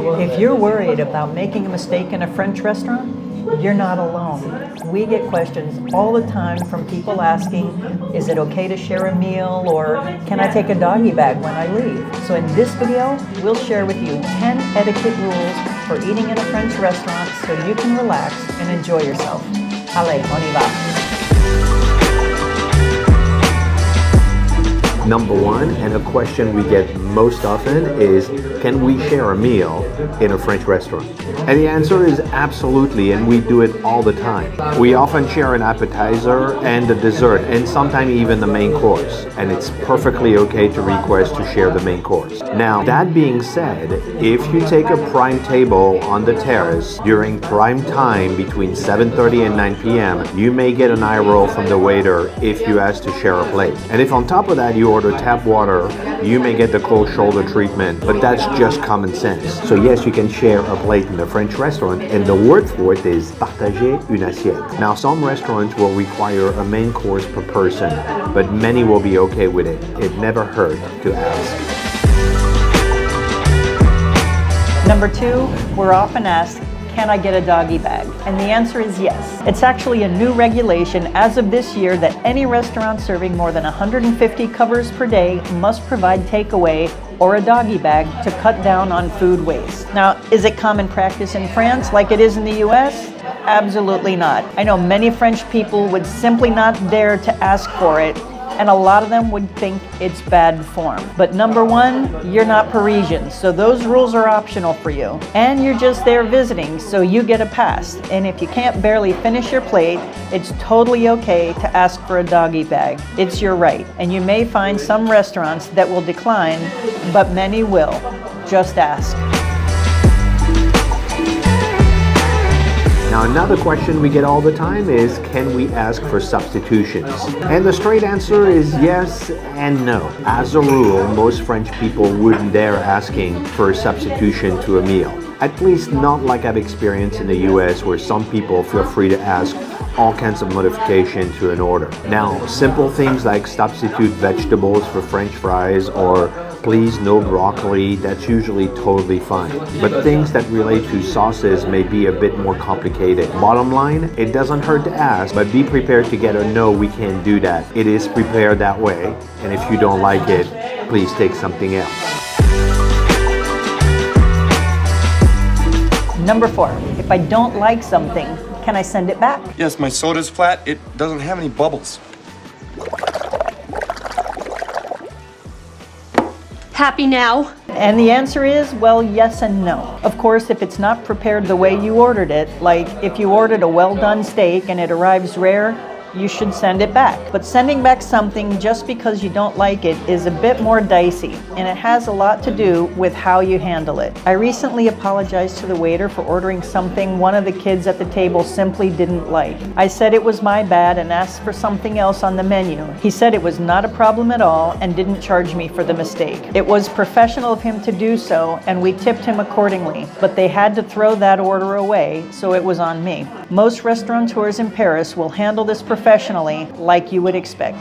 If you're worried about making a mistake in a French restaurant, you're not alone. We get questions all the time from people asking, is it okay to share a meal, or can I take a doggy bag when I leave? So in this video, we'll share with you 10 etiquette rules for eating in a French restaurant so you can relax and enjoy yourself. Allez, on y va. Number one, and a question we get most often is, can we share a meal in a French restaurant? And the answer is absolutely, and we do it all the time. We often share an appetizer and a dessert, and sometimes even the main course. And it's perfectly okay to request to share the main course. Now, that being said, if you take a prime table on the terrace during prime time between 7:30 and 9 p.m., you may get an eye roll from the waiter if you ask to share a plate. And if on top of that you order tap water, you may get the cold shoulder treatment, but that's just common sense. So yes, you can share a plate in a French restaurant, and the word for it is partager une assiette. Now, some restaurants will require a main course per person, but many will be okay with it. It never hurt to ask. Number two, we're often asked, can I get a doggy bag? And the answer is yes. It's actually a new regulation as of this year that any restaurant serving more than 150 covers per day must provide takeaway or a doggy bag to cut down on food waste. Now, is it common practice in France like it is in the US? Absolutely not. I know many French people would simply not dare to ask for it, and a lot of them would think it's bad form. But number one, you're not Parisian, so those rules are optional for you. And you're just there visiting, so you get a pass. And if you can't barely finish your plate, it's totally okay to ask for a doggy bag. It's your right. And you may find some restaurants that will decline, but many will. Just ask. Now, another question we get all the time is, can we ask for substitutions? And the straight answer is yes and no. As a rule, most French people wouldn't dare asking for a substitution to a meal. At least not like I've experienced in the US, where some people feel free to ask all kinds of modification to an order. Now, simple things like substitute vegetables for French fries or please no broccoli, that's usually totally fine. But things that relate to sauces may be a bit more complicated. Bottom line, it doesn't hurt to ask, but be prepared to get a no, we can't do that. It is prepared that way, and if you don't like it, please take something else. Number four, if I don't like something, can I send it back? Yes, my soda's flat. It doesn't have any bubbles. Happy now? And the answer is, well, yes and no. Of course, if it's not prepared the way you ordered it, like if you ordered a well-done steak and it arrives rare, you should send it back. But sending back something just because you don't like it is a bit more dicey, and it has a lot to do with how you handle it. I recently apologized to the waiter for ordering something one of the kids at the table simply didn't like. I said it was my bad and asked for something else on the menu. He said it was not a problem at all and didn't charge me for the mistake. It was professional of him to do so, and we tipped him accordingly, but they had to throw that order away, so it was on me. Most restaurateurs in Paris will handle this professionally, like you would expect.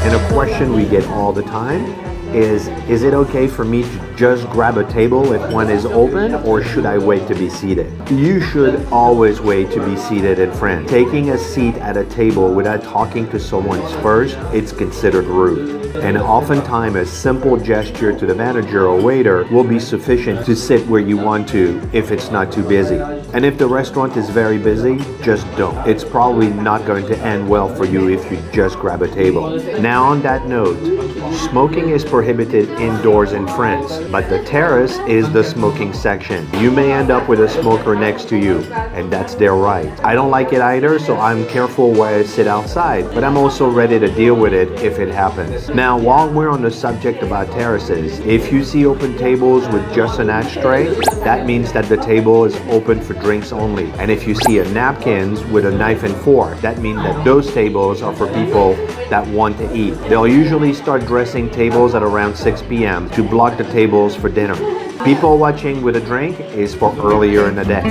And a question we get all the time is it okay for me to just grab a table if one is open, or should I wait to be seated? You should always wait to be seated in France. Taking a seat at a table without talking to someone first, it's considered rude. And oftentimes a simple gesture to the manager or waiter will be sufficient to sit where you want to if it's not too busy. And if the restaurant is very busy, just don't. It's probably not going to end well for you if you just grab a table. Now, on that note, smoking is prohibited indoors in France, but the terrace is the smoking section. You may end up with a smoker next to you, and that's their right. I don't like it either, so I'm careful where I sit outside, but I'm also ready to deal with it if it happens. Now, while we're on the subject about terraces, if you see open tables with just an ashtray, that means that the table is open for drinks only. And if you see napkins with a knife and fork, that means that those tables are for people that want to eat. They'll usually start dressing tables at around 6 p.m. to block the tables for dinner. People watching with a drink is for earlier in the day.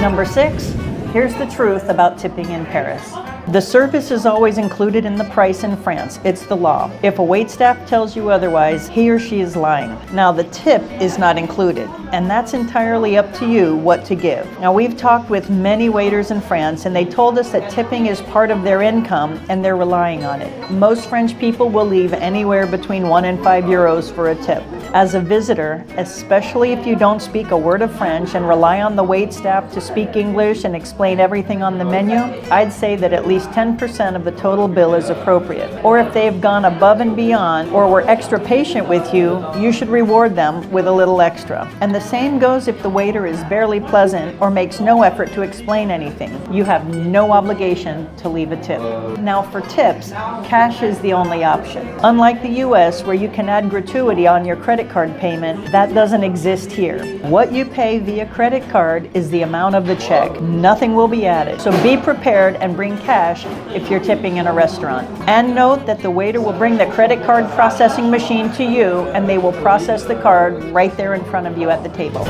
Number 6, here's the truth about tipping in Paris. The service is always included in the price in France. It's the law. If a waitstaff tells you otherwise, he or she is lying. Now, the tip is not included, and that's entirely up to you what to give. Now, we've talked with many waiters in France, and they told us that tipping is part of their income, and they're relying on it. Most French people will leave anywhere between 1 and 5 euros for a tip. As a visitor, especially if you don't speak a word of French and rely on the waitstaff to speak English and explain everything on the menu, I'd say that at least 10% of the total bill is appropriate. Or if they've gone above and beyond or were extra patient with you, you should reward them with a little extra. And the same goes if the waiter is barely pleasant or makes no effort to explain anything. You have no obligation to leave a tip. Now for tips, cash is the only option. Unlike the US, where you can add gratuity on your credit card payment, that doesn't exist here. What you pay via credit card is the amount of the check. Nothing will be added. So be prepared and bring cash if you're tipping in a restaurant. And note that the waiter will bring the credit card processing machine to you, and they will process the card right there in front of you at the table.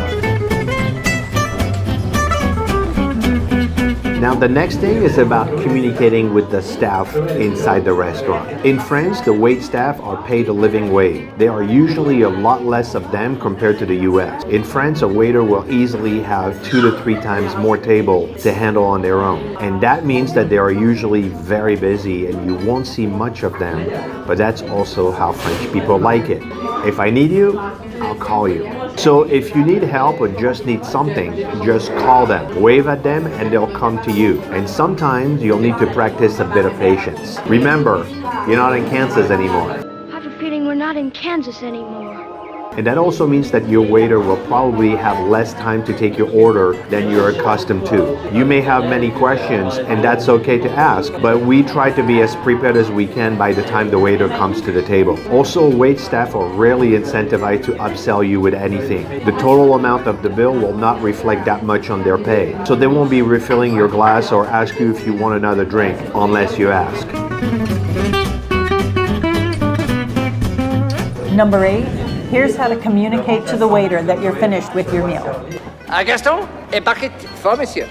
Now the next thing is about communicating with the staff inside the restaurant. In France, the wait staff are paid a living wage. There are usually a lot less of them compared to the US. In France, a waiter will easily have 2 to 3 times more table to handle on their own. And that means that they are usually very busy and you won't see much of them, but that's also how French people like it. If I need you, I'll call you. So if you need help or just need something, just call them, wave at them, and they'll come to you. And sometimes you'll need to practice a bit of patience. Remember, you're not in Kansas anymore. I have a feeling we're not in Kansas anymore. And that also means that your waiter will probably have less time to take your order than you're accustomed to. You may have many questions, and that's okay to ask, but we try to be as prepared as we can by the time the waiter comes to the table. Also, wait staff are rarely incentivized to upsell you with anything. The total amount of the bill will not reflect that much on their pay, so they won't be refilling your glass or ask you if you want another drink, unless you ask. Number 8. Here's how to communicate to the waiter that you're finished with your meal. Gaston, et baguette for monsieur.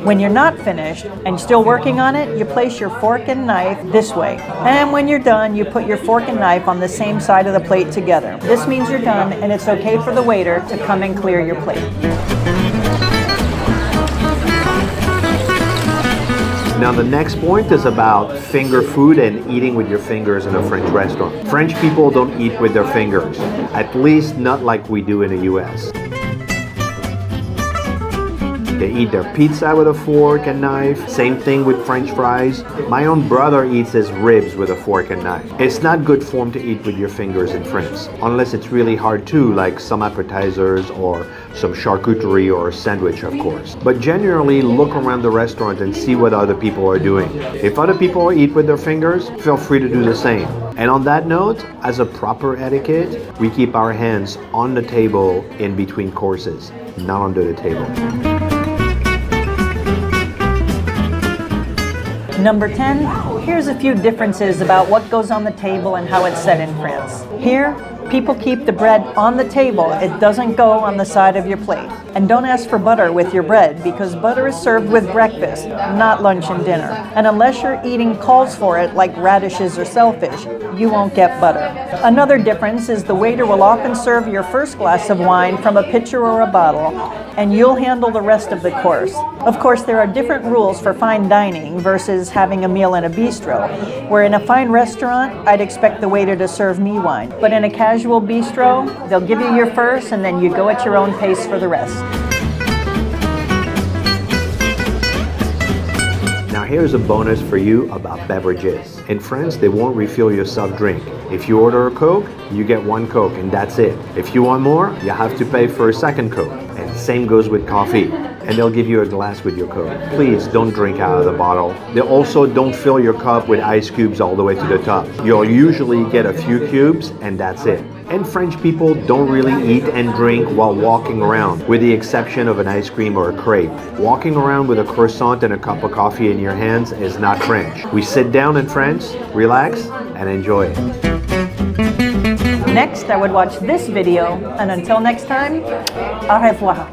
When you're not finished and still working on it, you place your fork and knife this way. And when you're done, you put your fork and knife on the same side of the plate together. This means you're done and it's okay for the waiter to come and clear your plate. Now the next point is about finger food and eating with your fingers in a French restaurant. French people don't eat with their fingers, at least not like we do in the US. They eat their pizza with a fork and knife. Same thing with French fries. My own brother eats his ribs with a fork and knife. It's not good form to eat with your fingers in France, unless it's really hard to, like some appetizers or some charcuterie or a sandwich, of course. But generally, look around the restaurant and see what other people are doing. If other people eat with their fingers, feel free to do the same. And on that note, as a proper etiquette, we keep our hands on the table in between courses, not under the table. Number 10, here's a few differences about what goes on the table and how it's set in France. Here, people keep the bread on the table. It doesn't go on the side of your plate. And don't ask for butter with your bread because butter is served with breakfast, not lunch and dinner. And unless your eating calls for it, like radishes or shellfish, you won't get butter. Another difference is the waiter will often serve your first glass of wine from a pitcher or a bottle, and you'll handle the rest of the course. Of course, there are different rules for fine dining versus having a meal in a bistro, where in a fine restaurant, I'd expect the waiter to serve me wine. But in a casual bistro, they'll give you your first and then you go at your own pace for the rest. Now here's a bonus for you about beverages. In France, they won't refill your soft drink. If you order a Coke, you get 1 Coke and that's it. If you want more, you have to pay for a second Coke. And same goes with coffee. And they'll give you a glass with your Coke. Please don't drink out of the bottle. They also don't fill your cup with ice cubes all the way to the top. You'll usually get a few cubes and that's it. And French people don't really eat and drink while walking around, with the exception of an ice cream or a crepe. Walking around with a croissant and a cup of coffee in your hands is not French. We sit down in France, relax, and enjoy it. Next, I would watch this video, and until next time, au revoir.